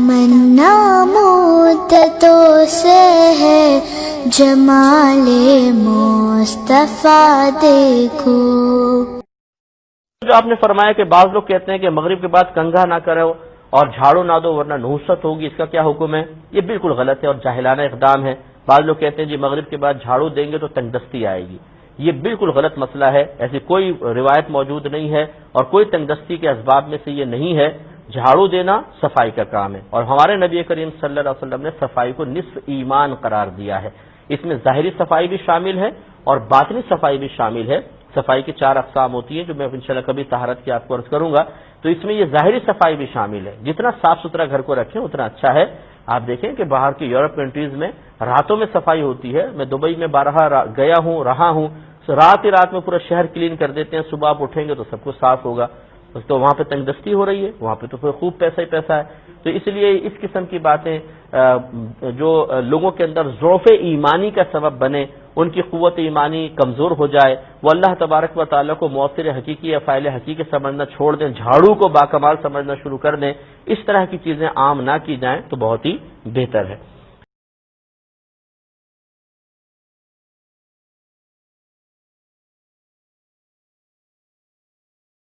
تمنا مدتوں سے ہے جمال مصطفیٰ دیکھو۔ جو آپ نے فرمایا کہ بعض لوگ کہتے ہیں کہ مغرب کے بعد کنگھا نہ کرو اور جھاڑو نہ دو ورنہ نحوست ہوگی، اس کا کیا حکم ہے؟ یہ بالکل غلط ہے اور جاہلانہ اقدام ہے۔ بعض لوگ کہتے ہیں جی مغرب کے بعد جھاڑو دیں گے تو تنگ دستی آئے گی، یہ بالکل غلط مسئلہ ہے، ایسی کوئی روایت موجود نہیں ہے اور کوئی تنگ دستی کے اسباب میں سے یہ نہیں ہے۔ جھاڑو دینا صفائی کا کام ہے اور ہمارے نبی کریم صلی اللہ علیہ وسلم نے صفائی کو نصف ایمان قرار دیا ہے۔ اس میں ظاہری صفائی بھی شامل ہے اور باطنی صفائی بھی شامل ہے۔ صفائی کی 4 اقسام ہوتی ہیں جو میں انشاءاللہ کبھی طہارت کی آپ کو عرض کروں گا، تو اس میں یہ ظاہری صفائی بھی شامل ہے۔ جتنا صاف ستھرا گھر کو رکھیں اتنا اچھا ہے۔ آپ دیکھیں کہ باہر کی یورپ کنٹریز میں راتوں میں صفائی ہوتی ہے، میں دبئی میں بارہا گیا ہوں، رہا ہوں، رات ہی رات میں پورا شہر کلین کر دیتے ہیں، صبح آپ اٹھیں گے تو سب کچھ صاف ہوگا، تو وہاں پہ تنگ دستی ہو رہی ہے، وہاں پہ تو پھر خوب پیسہ ہی پیسہ ہے۔ تو اس لیے اس قسم کی باتیں جو لوگوں کے اندر ضعف ایمانی کا سبب بنے، ان کی قوت ایمانی کمزور ہو جائے، وہ اللہ تبارک و تعالیٰ کو مؤثر حقیقی یا فاعل حقیقی سمجھنا چھوڑ دیں، جھاڑو کو باکمال سمجھنا شروع کر دیں، اس طرح کی چیزیں عام نہ کی جائیں تو بہت ہی بہتر ہے۔